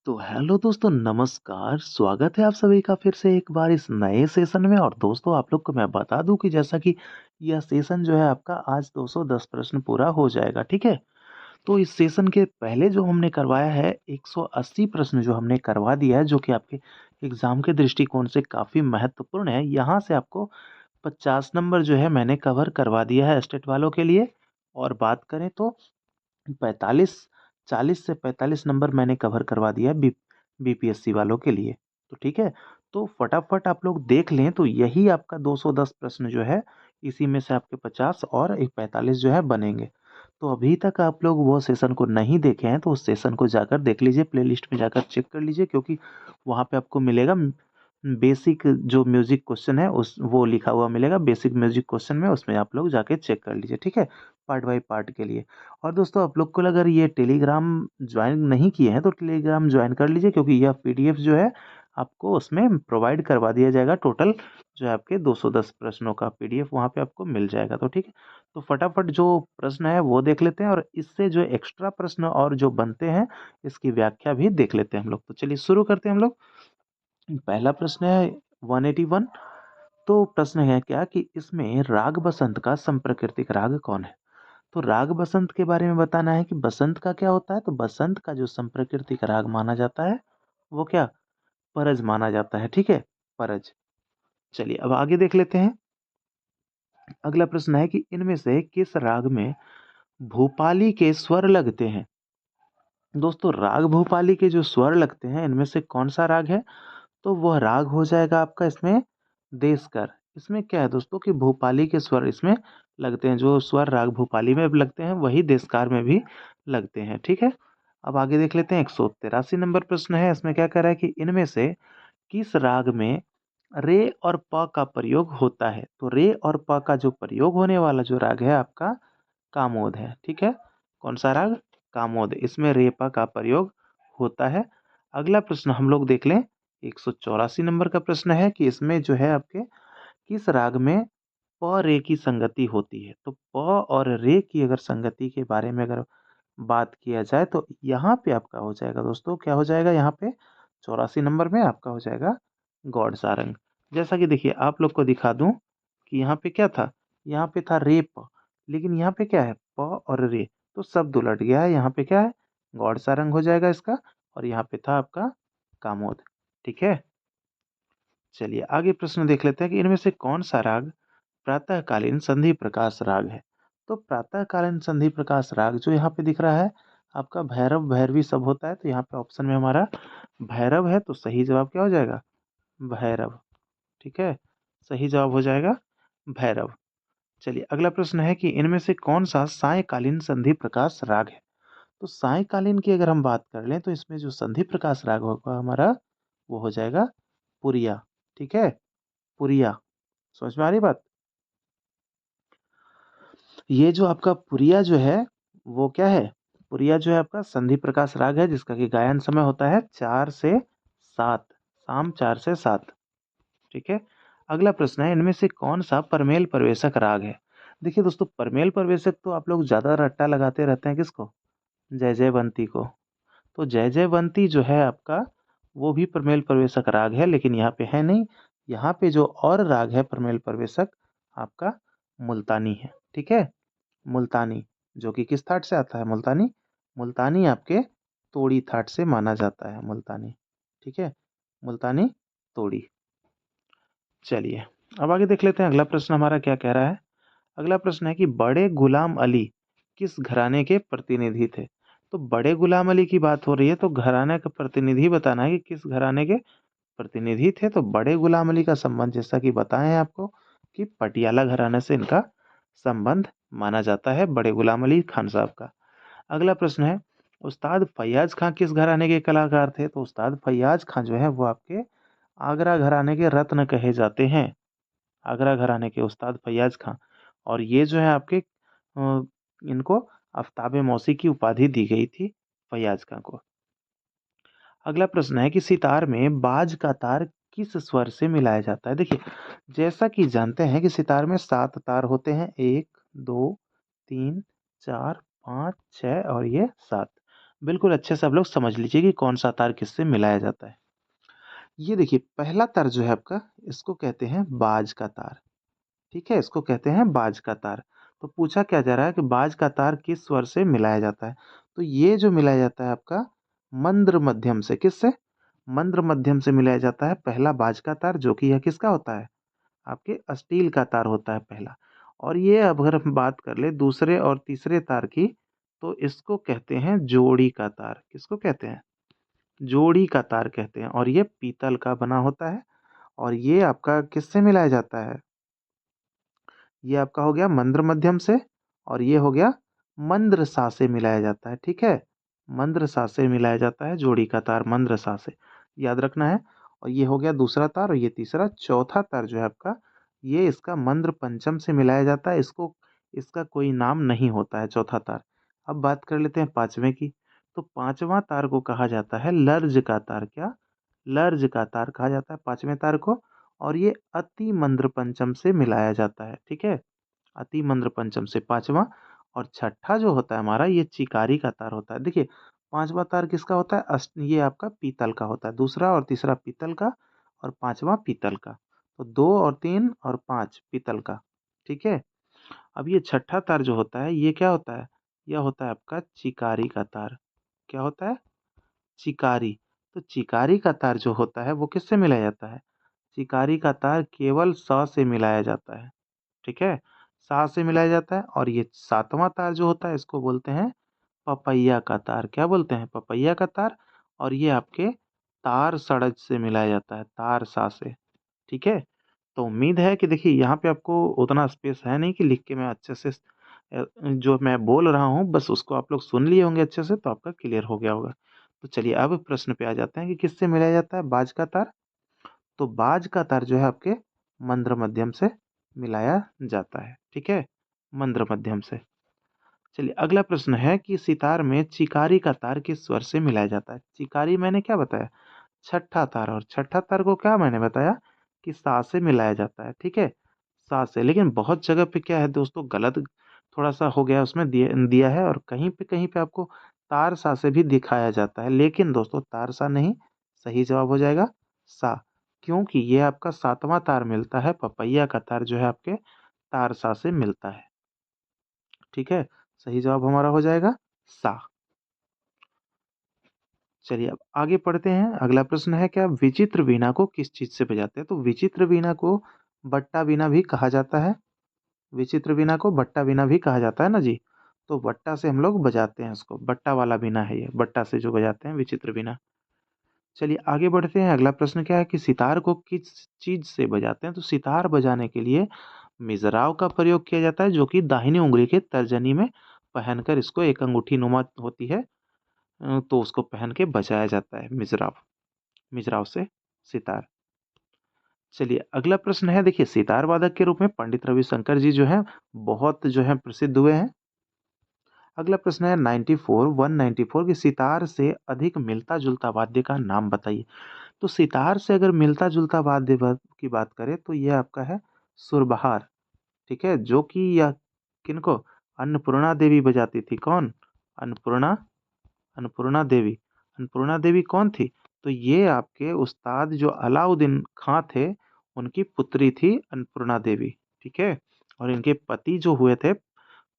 तो हेलो दोस्तों, नमस्कार। स्वागत है आप सभी का फिर से एक बार इस नए सेशन में। और दोस्तों, आप लोग को मैं बता दूं कि जैसा कि यह सेशन जो है आपका आज 210 प्रश्न पूरा हो जाएगा, ठीक है। तो इस सेशन के पहले जो हमने करवाया है 180 प्रश्न जो हमने करवा दिया है, जो कि आपके एग्जाम के दृष्टिकोण से काफ़ी महत्वपूर्ण है। यहाँ से आपको 50 नंबर जो है मैंने कवर करवा दिया है स्टेट वालों के लिए। और बात करें तो 45 40 से 45 नंबर मैंने कवर करवा दिया है बीपीएससी वालों के लिए। तो ठीक है, तो फटाफट आप लोग देख लें तो यही आपका 210 प्रश्न जो है, इसी में से आपके 50 और एक 45 जो है बनेंगे। तो अभी तक आप लोग वो सेशन को नहीं देखे हैं तो उस सेशन को जाकर देख लीजिए, प्लेलिस्ट में जाकर चेक कर लीजिए, क्योंकि वहाँ पे आपको मिलेगा बेसिक जो म्यूजिक क्वेश्चन है उस वो लिखा हुआ मिलेगा बेसिक म्यूजिक क्वेश्चन में, उसमें आप लोग जाके चेक कर लीजिए, ठीक है, पार्ट बाय पार्ट के लिए। और दोस्तों, आप लोग को अगर ये टेलीग्राम ज्वाइन नहीं किए हैं तो टेलीग्राम ज्वाइन कर लीजिए, क्योंकि यह पीडीएफ जो है आपको उसमें प्रोवाइड करवा दिया जाएगा। टोटल जो है आपके 210 प्रश्नों का पीडीएफ वहाँ पे आपको मिल जाएगा। तो ठीक है, तो फटाफट जो प्रश्न है वो देख लेते हैं, और इससे जो एक्स्ट्रा प्रश्न और जो बनते हैं इसकी व्याख्या भी देख लेते हैं हम लोग। तो चलिए शुरू करते हैं हम लोग। पहला प्रश्न है 181। तो प्रश्न है क्या कि इसमें राग बसंत का संप्राकृतिक राग कौन है। तो राग बसंत के बारे में बताना है कि बसंत का क्या होता है। तो बसंत का जो संप्राकृतिक राग माना जाता है वो क्या, परज माना जाता है, ठीक है, परज। चलिए अब आगे देख लेते हैं। अगला प्रश्न है कि इनमें से किस राग में भूपाली के स्वर लगते हैं। दोस्तों, राग भूपाली के जो स्वर लगते हैं इनमें से कौन सा राग है, तो वह राग हो जाएगा आपका इसमें देशकर। इसमें क्या है दोस्तों कि भूपाली के स्वर इसमें लगते हैं, जो स्वर राग भूपाली में लगते हैं वही देशकार में भी लगते हैं, ठीक है। अब आगे देख लेते हैं। 183 नंबर प्रश्न है, इसमें क्या कह रहा है कि इनमें से किस राग में रे और प का प्रयोग होता है। तो रे और प का जो प्रयोग होने वाला जो राग है आपका कामोद है, ठीक है। कौन सा राग, कामोद, इसमें रे प का प्रयोग होता है। अगला प्रश्न हम लोग देख लें। 184 नंबर का प्रश्न है कि इसमें जो है आपके किस राग में प रे की संगति होती है। तो प और रे की अगर संगति के बारे में अगर बात किया जाए तो यहाँ पे आपका हो जाएगा दोस्तों, क्या हो जाएगा यहाँ पे 84 नंबर में आपका हो जाएगा गौड़ सारंग। जैसा कि देखिए आप लोग को दिखा दूं कि यहाँ पे क्या था, यहाँ पे था रे प, लेकिन यहाँ पे क्या है प और रे, तो शब्द उलट गया है। यहाँ पे क्या है, गौड़ सारंग हो जाएगा इसका, और यहाँ पे था आपका कामोद, ठीक है। चलिए आगे प्रश्न देख लेते हैं कि इनमें से कौन सा राग प्रातःकालीन संधि प्रकाश राग है। तो प्रातःकालीन संधि प्रकाश राग जो यहाँ पे दिख रहा है आपका भैरव भैरवी सब होता है, तो यहाँ पे ऑप्शन में हमारा भैरव है, तो सही जवाब क्या हो जाएगा, भैरव, ठीक है, सही जवाब हो जाएगा भैरव। चलिए अगला प्रश्न है कि इनमें से कौन सा सायकालीन संधि प्रकाश राग है। तो सायकालीन की अगर हम बात कर लें तो इसमें जो संधि प्रकाश राग होगा हमारा वो हो जाएगा पुरिया, ठीक है, पुरिया। समझ में आ रही बात। ये जो आपका पुरिया जो है वो क्या है, पुरिया जो है आपका संधि प्रकाश राग है, जिसका कि गायन समय होता है 4 से 7, शाम 4 से 7, ठीक है। अगला प्रश्न है इनमें से कौन सा परमेल परवेशक राग है। देखिए दोस्तों, परमेल परवेशक तो आप लोग ज्यादा रट्टा लगाते रहते हैं किसको, जय जयवंती को। तो जय जयवंती जो है आपका वो भी परमेल परवेशक राग है, लेकिन यहाँ पे है नहीं। यहाँ पे जो और राग है परमेल परवेशक आपका मुल्तानी है, ठीक है, मुल्तानी, जो कि किस थाट से आता है, मुल्तानी, मुल्तानी आपके तोड़ी थाट से माना जाता है मुल्तानी, ठीक है, मुल्तानी तोड़ी। चलिए अब आगे देख लेते हैं अगला प्रश्न हमारा क्या कह रहा है। अगला प्रश्न है कि बड़े गुलाम अली किस घराने के प्रतिनिधि थे। तो बड़े गुलाम अली की बात हो रही है तो घराने का प्रतिनिधि बताना है कि किस घराने के प्रतिनिधि थे। तो बड़े गुलाम अली का संबंध जैसा कि बताएं हैं आपको कि पटियाला घराने से इनका संबंध माना जाता है, बड़े गुलाम अली खान साहब का। अगला प्रश्न है उस्ताद फैयाज खां किस घराने के कलाकार थे। तो उस्ताद फैयाज खां जो है वो आपके आगरा घराने के रत्न कहे जाते हैं, आगरा घराने के उस्ताद फैयाज खां। और ये जो है आपके इनको आफ्ताब मौसी की उपाधि दी गई थी फैयाज खां को। अगला प्रश्न है कि सितार में बाज का तार किस स्वर से मिलाया जाता है। देखिए जैसा कि जानते हैं कि सितार में 7 तार होते हैं, 1 2 3 4 5 6 और ये 7। बिल्कुल अच्छे से आप लोग समझ लीजिए कि कौन-सा तार किससे मिलाया जाता है। ये देखिए पहला तार जो है आपका, इसको कहते हैं बाज का तार, ठीक है? इसको कहते हैं बाज का तार। तो पूछा क्या जा रहा है कि बाज का तार किस स्वर से मिलाया जाता है? तो ये जो मिलाया जाता है आपका मंद्र मध्यम से, किससे? मंद्र मध्यम से मिलाया जाता है पहला बाज का तार, जो कि यह किसका होता है? आपके स्टील का तार होता है पहला। और ये अब अगर हम बात कर लें दूसरे और तीसरे तार की, तो इसको कहते हैं जोड़ी का तार। किसको कहते हैं? जोड़ी का तार कहते हैं, और ये पीतल का बना होता है। और ये आपका किससे मिलाया जाता है? ये आपका हो गया मंद्र मध्यम से, और ये हो गया मंद्र सा से मिलाया जाता है, ठीक है? मंद्र सा से मिलाया जाता है जोड़ी का तार मंद्र सा से, याद रखना है। और ये हो गया दूसरा तार, और ये तीसरा। चौथा तार जो है आपका, ये इसका मंद्र पंचम से मिलाया जाता है। इसको इसका कोई नाम नहीं होता है चौथा तार। अब बात कर लेते हैं पांचवें की। तो पांचवा तार को कहा जाता है लर्ज का तार। क्या? लर्ज का तार कहा जाता है पांचवें तार को। और ये अति मंद्र पंचम से मिलाया जाता है, ठीक है? अति मंद्र पंचम से पांचवा। और छठा जो होता है हमारा, ये चिकारी का तार होता है। देखिए पांचवा तार किसका होता है? ये आपका पीतल का होता है। दूसरा और तीसरा पीतल का, और पांचवा पीतल का। तो दो और तीन और पांच पीतल का, ठीक है? अब ये छठा तार जो होता है, ये क्या होता है? यह होता है आपका चिकारी का तार। क्या होता है? चिकारी। तो चिकारी का तार जो होता है वो किससे मिलाया जाता है? चिकारी का तार केवल स से मिलाया जाता है, ठीक है? सा से मिलाया जाता है। और ये सातवां तार जो होता है, इसको बोलते हैं पपैया का तार। क्या बोलते हैं? पपैया का तार। और ये आपके तार सड़ज से मिलाया जाता है, तार सा से, ठीक है? तो उम्मीद है कि देखिए यहाँ पे आपको उतना स्पेस है नहीं कि लिख के मैं अच्छे से जो मैं बोल रहा हूँ बस उसको आप लोग सुन लिए होंगे अच्छे से, तो आपका क्लियर हो गया होगा। तो चलिए अब प्रश्न पे आ जाते हैं कि किससे मिलाया जाता है बाज का तार। तो बाज का तार जो है आपके मंद्र मध्यम से मिलाया जाता है, ठीक है? मंद्र मध्यम से। चलिए अगला प्रश्न है कि सितार में चिकारी का तार किस स्वर से मिलाया जाता है? चिकारी मैंने क्या बताया? छठा तार। और छठा तार को क्या मैंने बताया? कि सा से मिलाया जाता है, ठीक है? सा से। लेकिन बहुत जगह पे क्या है दोस्तों, गलत थोड़ा-सा हो गया उसमें, दिया दिया है। और कहीं पे आपको तार सा से भी दिखाया जाता है। लेकिन दोस्तों तार सा नहीं, सही जवाब हो जाएगा सा। क्योंकि ये आपका सातवां तार मिलता है, पपैया का तार जो है आपके तार सा से मिलता है, ठीक है? सही जवाब हमारा हो जाएगा सा। चलिए अब आगे पढ़ते हैं। अगला प्रश्न है, क्या विचित्र वीणा को किस चीज़ से बजाते हैं? तो विचित्र वीणा को बट्टा वीणा भी कहा जाता है। विचित्र वीणा को बट्टा वीणा भी कहा जाता है ना जी। तो बट्टा से हम लोग बजाते हैं उसको, बट्टा वाला वीणा है ये, बट्टा से जो बजाते हैं विचित्र वीणा। चलिए आगे बढ़ते हैं। अगला प्रश्न क्या है कि सितार को किस चीज़ से बजाते हैं? तो सितार बजाने के लिए मिज़राव का प्रयोग किया जाता है, जो कि दाहिनी उँगली के तर्जनी में पहनकर, इसको एक अंगूठी नुमा होती है, तो उसको पहन के बजाया जाता है मिज़राव। मिज़राव से सितार। चलिए अगला प्रश्न है, देखिए सितार वादक के रूप में पंडित रविशंकर जी जो हैं, बहुत जो हैं प्रसिद्ध हुए हैं। अगला प्रश्न है 194 कि सितार से अधिक मिलता-जुलता वाद्य का नाम बताइए। तो सितार से अगर मिलता-जुलता वाद्य की बात करें तो ये आपका है सुरबहार, ठीक है? जो कि यह किनको? अन्नपूर्णा देवी बजाती थी। कौन? अन्नपूर्णा अन्नपूर्णा देवी। अन्नपूर्णा देवी कौन थी? तो ये आपके उस्ताद जो अलाउद्दीन खां थे, उनकी पुत्री थी अन्नपूर्णा देवी, ठीक है? और इनके पति जो हुए थे,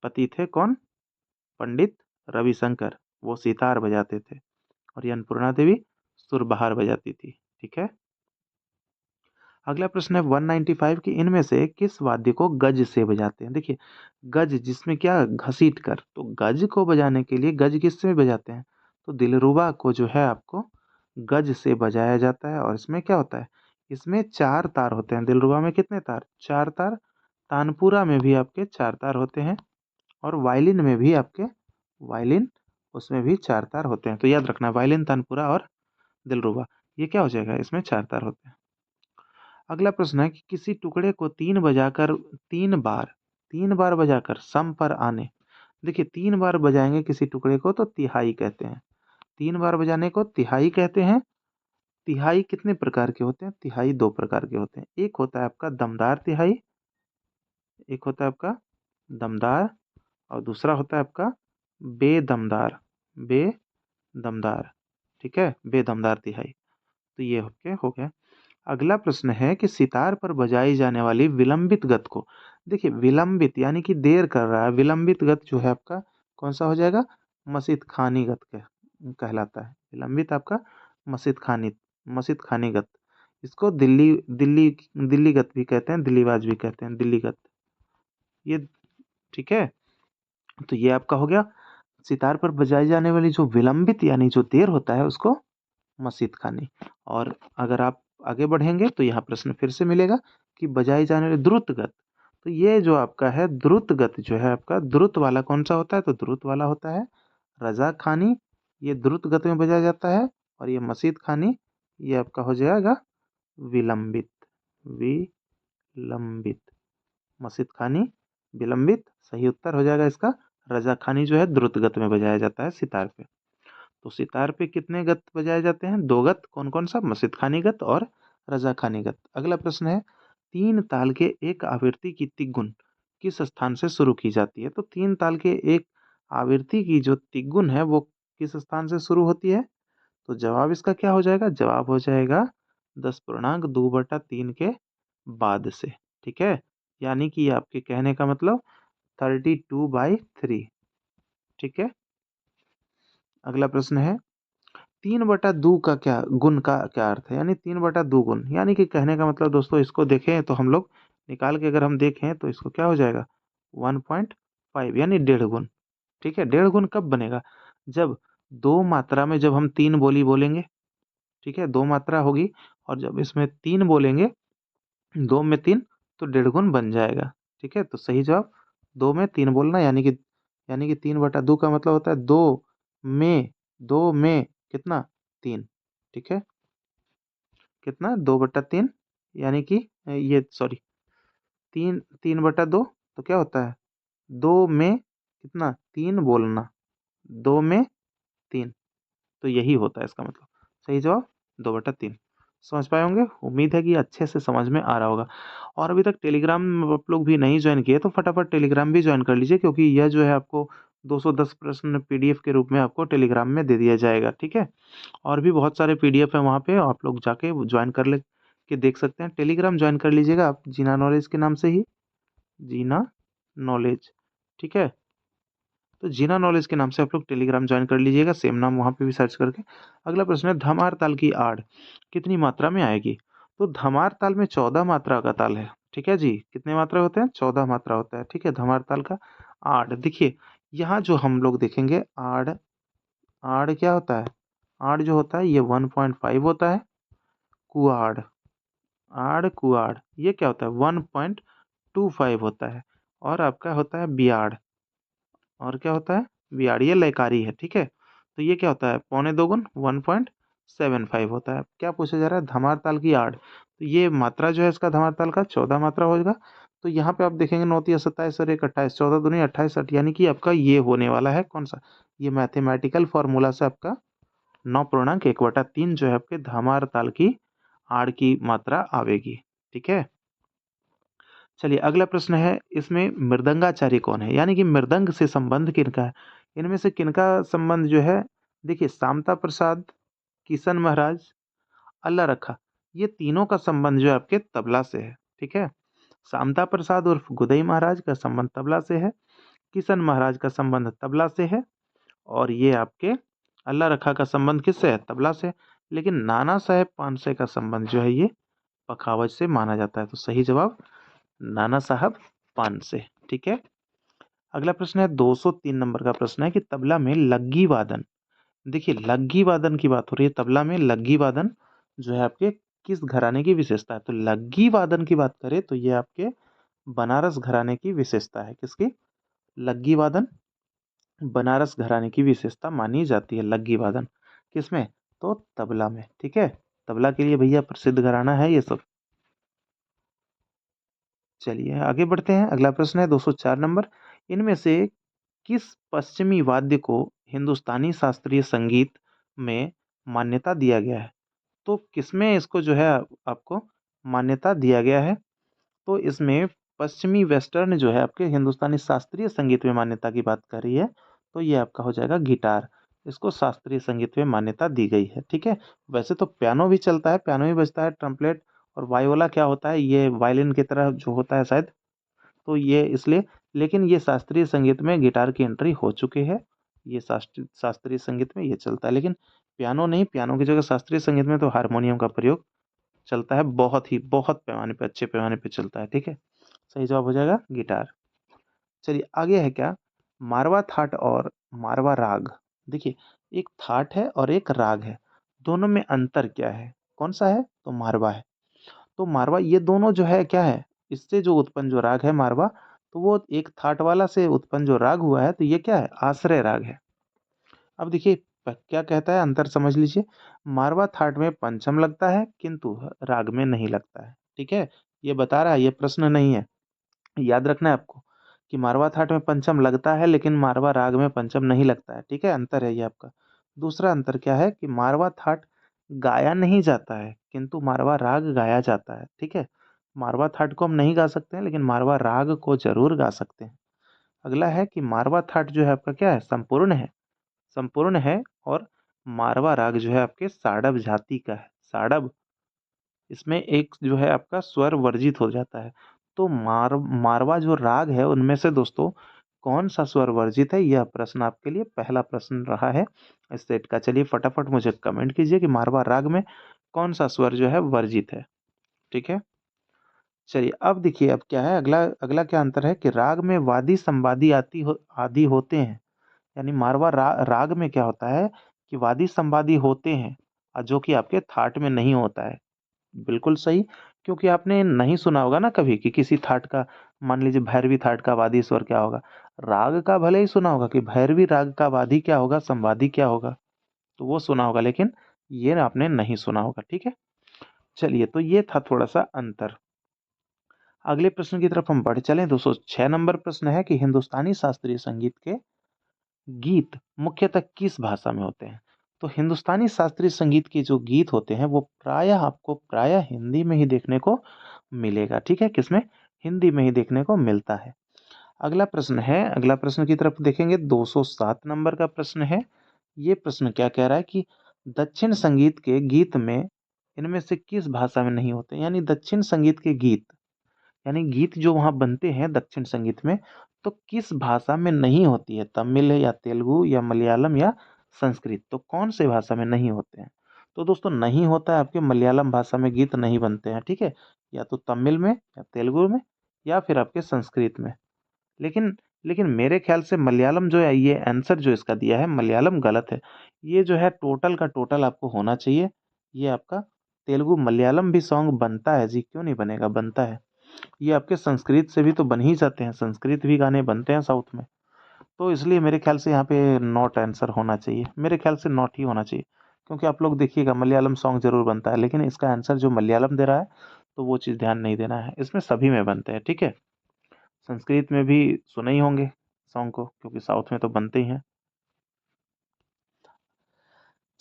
पति थे कौन? पंडित रविशंकर, वो सितार बजाते थे। और ये अन्नपूर्णा देवी सुरबहार बजाती थी, ठीक है? अगला प्रश्न है 195 कि इनमें से किस वाद्य को गज से बजाते हैं? देखिए गज जिसमें क्या, घसीट कर। तो गज को बजाने के लिए गज किससे बजाते हैं? तो दिलरुबा को जो है आपको गज से बजाया जाता है। और इसमें क्या होता है? इसमें चार तार होते हैं। दिलरुबा में कितने तार? चार तार। तानपुरा में भी आपके चार तार होते हैं। और वायलिन में भी आपके, वायलिन उसमें भी चार तार होते हैं। तो याद रखना वायलिन, तानपुरा और दिलरुबा, ये क्या हो जाएगा? इसमें चार तार होते हैं। अगला प्रश्न है कि किसी टुकड़े को तीन बार बजाकर सम पर आने। देखिए तीन बार बजाएंगे किसी टुकड़े को तो तिहाई कहते हैं। तीन बार बजाने को तिहाई कहते हैं। तिहाई कितने प्रकार के होते हैं? तिहाई दो प्रकार के होते हैं। एक होता है आपका दमदार तिहाई, एक होता है आपका दमदार, और दूसरा होता है आपका बेदमदार। दमदार, ठीक है, बेदमदार तिहाई। तो ये ओके हो गया। अगला प्रश्न है कि सितार पर बजाई जाने वाली विलंबित गत को, देखिए विलंबित यानी कि देर कर रहा है, विलंबित गत जो है आपका कौन सा हो जाएगा? मसीत खानी गत कहलाता है। विलंबित आपका मसीत खानी, मसीत खानी गत। इसको दिल्ली दिल्ली दिल्ली गत भी कहते हैं, दिल्लीबाज भी कहते हैं, दिल्ली गत। ये ठीक है। तो ये आपका हो गया। सितार पर बजाई जाने वाली जो विलंबित यानी जो देर होता है उसको मसीत खानी। और अगर आप आगे बढ़ेंगे तो यहाँ प्रश्न फिर से मिलेगा कि बजाई जाने वाली द्रुत गत। तो ये जो आपका है द्रुत गत जो है आपका द्रुत वाला कौन सा होता है? तो द्रुत वाला होता है रजा खानी, ये द्रुत गति में बजाया जाता है। और ये मसीद खानी ये आपका हो जाएगा विलंबित, विलंबित। मसीद खानी विलंबित सही उत्तर हो जाएगा इसका। रजा खानी जो है द्रुत गति में बजाया जाता है सितार पे। तो सितार पे कितने गत बजाए जाते हैं? 2 गत। कौन कौन सा? मसीद खानी गत और रजा खानी गत। अगला प्रश्न है, तीन ताल के एक आवृत्ति की तिगुन किस स्थान से शुरू की जाती है? तो तीन ताल के एक आवृत्ति की जो तिगुन है वो किस स्थान से शुरू होती है? तो जवाब इसका क्या हो जाएगा? जवाब हो जाएगा 10.2/3 के बाद से। ठीक है, यानी कि आपके कहने का मतलब 32/3। ठीक है। अगला प्रश्न है, 3/2 का क्या गुण का क्या अर्थ है? यानी 3/2 गुण यानी कि कहने का मतलब दोस्तों इसको देखें तो हम लोग निकाल के अगर हम देखें तो इसको क्या हो जाएगा? 1.5 यानी 1.5 गुण। ठीक है, 1.5 गुण कब बनेगा? जब दो मात्रा में जब हम तीन बोली बोलेंगे, ठीक है, दो मात्रा होगी और जब इसमें तीन बोलेंगे, दो में तीन, तो 1.5 गुण बन जाएगा। ठीक है, तो सही जवाब दो में तीन बोलना, यानी कि 3/2 का मतलब होता है में दो में कितना? तीन। ठीक है, कितना? 2/3 यानी कि ये सॉरी, तीन 3/2 तो क्या होता है? दो में कितना? तीन बोलना, दो में तीन, तो यही होता है इसका मतलब। सही जवाब 2/3। समझ पाए होंगे, उम्मीद है कि अच्छे से समझ में आ रहा होगा। और अभी तक टेलीग्राम आप लोग भी नहीं ज्वाइन किए तो फटाफट टेलीग्राम भी ज्वाइन कर लीजिए, क्योंकि यह जो है आपको 210 प्रश्न पीडीएफ के रूप में आपको टेलीग्राम में दे दिया जाएगा। ठीक है, और भी बहुत सारे पीडीएफ है वहाँ पे, आप लोग जाके ज्वाइन कर ले के देख सकते हैं। टेलीग्राम ज्वाइन कर लीजिएगा आप जीना नॉलेज के नाम से ही, जीना नॉलेज। ठीक है, तो जीना नॉलेज के नाम से आप लोग टेलीग्राम ज्वाइन कर लीजिएगा, सेम नाम वहाँ पे भी सर्च करके। अगला प्रश्न है, धमार ताल की आड़ कितनी मात्रा में आएगी? तो धमार ताल में 14 मात्रा का ताल है। ठीक है जी, कितने मात्रा होते हैं? 14 मात्रा होता है। ठीक है, धमार ताल का आड़ देखिए, यहाँ जो हम लोग देखेंगे आड़, आड़ क्या होता है? आड़ जो होता है ये 1.5 होता है। कुआड़, आड़ कुआड़ ये क्या होता है? 1.25 होता है। और आपका होता है बियाड़, और क्या होता है? बियाड़, ये लयकारी है। ठीक है, तो ये क्या होता है? 2.25 गुण 1.75 होता है। क्या पूछा जा रहा है? धमार ताल की आड़। तो ये मात्रा जो है इसका धमार ताल का 14 मात्रा होगा। तो यहाँ पे आप देखेंगे 9 × 27 और 1 28, 14 दूनी 28 8, यानी कि आपका ये होने वाला है कौन सा? ये मैथमेटिकल फॉर्मूला से आपका 9.1/3 जो है आपके धमार ताल की आड़ की मात्रा आवेगी। ठीक है, चलिए अगला प्रश्न है, इसमें मृदंगाचार्य कौन है? यानी कि मृदंग से संबंध किनका है? इनमें से किनका संबंध जो है? देखिए, शामता प्रसाद, किशन महाराज, अल्लाह रखा, ये तीनों का संबंध जो है आपके तबला से है। ठीक है, शामता प्रसाद उर्फ गुदई महाराज का संबंध तबला से है, किशन महाराज का संबंध तबला से है, और ये आपके अल्लाह रखा का संबंध किससे है? तबला से। लेकिन नाना साहेब पानसे का संबंध जो है ये पखावज से माना जाता है। तो सही जवाब नाना साहब पानसे। ठीक है, अगला प्रश्न है 203 नंबर का प्रश्न है कि तबला में लग्गी वादन, देखिए लग्गी वादन की बात हो रही है, तबला में लग्गी वादन जो है आपके किस घराने की विशेषता है? तो लग्गी वादन की बात करें तो ये आपके बनारस घराने की विशेषता है। किसकी? लग्गी वादन बनारस घराने की विशेषता मानी जाती है। लग्गी वादन किसमें? तो तबला में। ठीक है, तबला के लिए भैया प्रसिद्ध घराना है ये सब। चलिए आगे बढ़ते हैं, अगला प्रश्न है 204 नंबर, इनमें से किस पश्चिमी वाद्य को हिंदुस्तानी शास्त्रीय संगीत में मान्यता दिया गया है? तो किसमें इसको जो है आपको मान्यता दिया गया है? तो इसमें पश्चिमी वेस्टर्न जो है आपके हिंदुस्तानी शास्त्रीय संगीत में मान्यता की बात कर रही है, तो ये आपका हो जाएगा गिटार। इसको शास्त्रीय संगीत में मान्यता दी गई है, ठीक है। वैसे तो पियानो भी चलता है, पियानो भी बजता है, ट्रम्पेट और वायोला क्या होता है, ये वायलिन की तरह जो होता है शायद, तो ये इसलिए, लेकिन ये शास्त्रीय संगीत में गिटार की एंट्री हो चुकी है। ये शास्त्रीय संगीत में ये चलता है, लेकिन पियानो नहीं, पियानो की जगह शास्त्रीय संगीत में तो हारमोनियम का प्रयोग चलता है, बहुत पैमाने पे, अच्छे पैमाने पे चलता है, ठीक है। सही जवाब हो जाएगा गिटार। चलिए आगे है क्या, मारवा थाट और मारवा राग। देखिए, एक थाट है और एक राग है, दोनों में अंतर क्या है, कौन सा है, तो मारवा है। तो मारवा ये दोनों जो है क्या है, इससे जो उत्पन्न जो राग है मारवा, तो वो एक थाट वाला से उत्पन्न जो राग हुआ है, तो ये क्या है, आश्रय राग है। अब देखिए क्या कहता है, अंतर समझ लीजिए। मारवा थाट में पंचम लगता है किंतु राग में नहीं लगता है, ठीक है। ये बता रहा है, ये प्रश्न नहीं है, याद रखना है आपको कि मारवा थाट में पंचम लगता है लेकिन मारवा राग में पंचम नहीं लगता है, ठीक है, अंतर है ये आपका। दूसरा अंतर क्या है कि मारवा थाट गाया नहीं जाता है किंतु मारवा राग गाया जाता है, ठीक है। मारवा थाट को हम नहीं गा सकते हैं लेकिन मारवा राग को जरूर गा सकते हैं। अगला है कि मारवा थाट जो है आपका क्या है, संपूर्ण है, संपूर्ण है, और मारवा राग जो है आपके साडव जाति का है, साडव, इसमें एक जो है आपका स्वर वर्जित हो जाता है। तो मारवा जो राग है उनमें से दोस्तों कौन सा स्वर वर्जित है, यह प्रश्न आपके लिए पहला प्रश्न रहा है इस सेट का। चलिए फटाफट मुझे कमेंट कीजिए कि मारवा राग में कौन सा स्वर जो है वर्जित है, ठीक है। चलिए अब देखिए, अब क्या है, अगला अगला क्या अंतर है कि राग में वादी संवादी आदि होते हैं। यानी मारवा राग में क्या होता है कि वादी संवादी होते हैं, जो कि आपके थाट में नहीं होता है। बिल्कुल सही, क्योंकि आपने नहीं सुना होगा ना कभी कि किसी थाट का, मान लीजिए भैरवी थाट का वादी स्वर क्या होगा। राग का भले ही सुना होगा कि भैरवी राग का वादी क्या होगा, संवादी क्या होगा, तो वो सुना होगा, लेकिन ये आपने नहीं सुना होगा, ठीक है। चलिए, तो ये था थोड़ा सा अंतर। अगले प्रश्न की तरफ हम बढ़ चलें। 206 नंबर प्रश्न है कि हिंदुस्तानी शास्त्रीय संगीत के गीत मुख्यतः किस भाषा में होते हैं। तो हिंदुस्तानी शास्त्रीय संगीत के जो गीत होते हैं वो प्रायः आपको प्रायः हिंदी में ही देखने को मिलेगा, ठीक है, किसमें, हिंदी में ही देखने को मिलता है। अगला प्रश्न है, अगला प्रश्न की तरफ देखेंगे, 207 नंबर का प्रश्न है। ये प्रश्न क्या कह रहा है कि दक्षिण संगीत के गीत में इनमें से किस भाषा में नहीं होते, यानी दक्षिण संगीत के गीत, यानी गीत जो वहाँ बनते हैं दक्षिण संगीत में, तो किस भाषा में नहीं होती है, तमिल है या तेलुगु या मलयालम या संस्कृत, तो कौन से भाषा में नहीं होते हैं। तो दोस्तों नहीं होता है, आपके मलयालम भाषा में गीत नहीं बनते हैं, ठीक है, या तो तमिल में या तेलुगु में या फिर आपके संस्कृत में। लेकिन लेकिन मेरे ख्याल से मलयालम जो है, ये आंसर जो इसका दिया है मलयालम गलत है। ये जो है टोटल का टोटल आपको होना चाहिए, ये आपका तेलुगु मलयालम भी सॉन्ग बनता है जी, क्यों नहीं बनेगा, बनता है। ये आपके संस्कृत से भी तो बन ही जाते हैं, संस्कृत भी गाने बनते हैं साउथ में। तो इसलिए मेरे ख्याल से यहाँ पे नॉट आंसर होना चाहिए, मेरे ख्याल से नॉट ही होना चाहिए। क्योंकि आप लोग देखिएगा मलयालम सॉन्ग जरूर बनता है, लेकिन इसका आंसर जो मलयालम दे रहा है, तो वो चीज़ ध्यान नहीं देना है, इसमें सभी में बनते हैं, ठीक है। संस्कृत में भी सुने ही होंगे सॉन्ग को, क्योंकि साउथ में तो बनते ही हैं।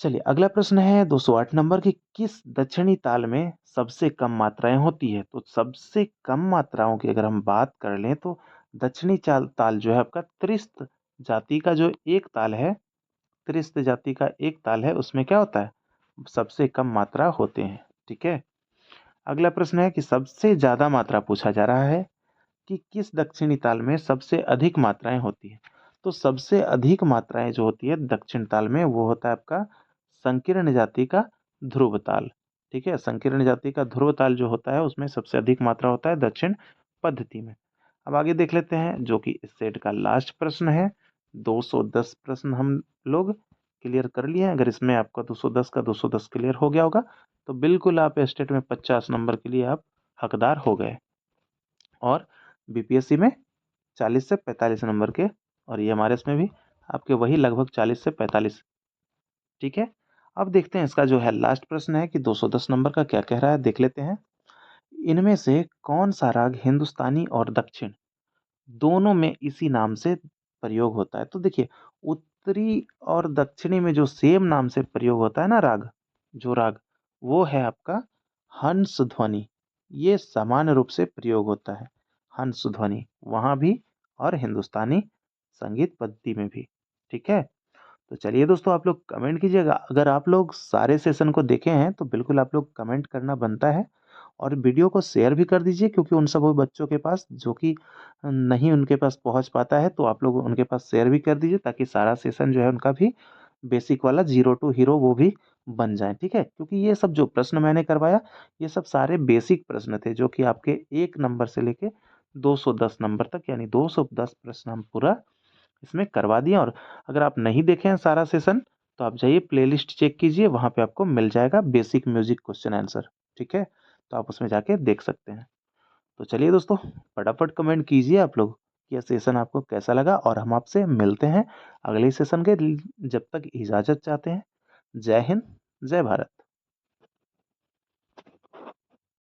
चलिए अगला प्रश्न है 208 नंबर की, किस दक्षिणी ताल में सबसे कम मात्राएं होती है। तो सबसे कम मात्राओं की अगर हम बात कर लें तो दक्षिणी चाल ताल जो है आपका त्रिस्त जाति का जो एक ताल है, त्रिस्त जाति का एक ताल है, उसमें क्या होता है, सबसे कम मात्रा होते हैं, ठीक है। अगला प्रश्न है कि सबसे ज्यादा मात्रा पूछा जा रहा है कि किस दक्षिणी ताल में सबसे अधिक मात्राएं होती है। तो सबसे अधिक मात्राएं जो होती है दक्षिण ताल में वो होता है आपका संकीर्ण जाति का ध्रुव ताल, ठीक है। संकीर्ण जाति का ध्रुव ताल जो होता है उसमें सबसे अधिक मात्रा होता है दक्षिण पद्धति में। अब आगे देख लेते हैं जो कि इस सेट का लास्ट प्रश्न है। 210 प्रश्न हम लोग क्लियर कर लिए हैं। अगर इसमें आपका 210 का 210 क्लियर हो गया होगा तो बिल्कुल आप स्टेट में 50 नंबर के लिए आप हकदार हो गए, और बीपीएससी में 40 से 45 नंबर के, और ईएमआरएस में भी आपके वही लगभग 40 से 45, ठीक है। अब देखते हैं इसका जो है लास्ट प्रश्न है कि 210 नंबर का क्या कह रहा है, देख लेते हैं। इनमें से कौन सा राग हिंदुस्तानी और दक्षिण दोनों में इसी नाम से प्रयोग होता है। तो देखिए, उत्तरी और दक्षिणी में जो सेम नाम से प्रयोग होता है ना राग, जो राग, वो है आपका हंस ध्वनि। ये सामान्य रूप से प्रयोग होता है हंस ध्वनि, वहां भी और हिंदुस्तानी संगीत पद्धति में भी, ठीक है। तो चलिए दोस्तों आप लोग कमेंट कीजिएगा। अगर आप लोग सारे सेशन को देखे हैं तो बिल्कुल आप लोग कमेंट करना बनता है और वीडियो को शेयर भी कर दीजिए क्योंकि उन सब बच्चों के पास जो कि नहीं उनके पास पहुँच पाता है तो आप लोग उनके पास शेयर भी कर दीजिए ताकि सारा सेशन जो है उनका भी बेसिक वाला ज़ीरो टू हीरो वो भी बन जाएँ, ठीक है? क्योंकि ये सब जो प्रश्न मैंने करवाया, ये सब सारे बेसिक प्रश्न थे जो कि आपके 1 नंबर से लेके 210 नंबर तक यानी 210 प्रश्न हम पूरा इसमें करवा दिए और अगर आप नहीं देखे हैं सारा सेशन, तो आप जाइए प्लेलिस्ट चेक कीजिए, वहाँ पे आपको मिल जाएगा बेसिक म्यूज़िक क्वेश्चन आंसर, ठीक है? तो आप उसमें जाके देख सकते हैं। तो चलिए दोस्तों, फटाफट कमेंट कीजिए आप लोग, कि यह सेशन आपको कैसा लगा और हम आपसे मिलते हैं अगले सेशन के ल जब तक इजाज़त चाहते हैं। जय हिंद, जय भारत।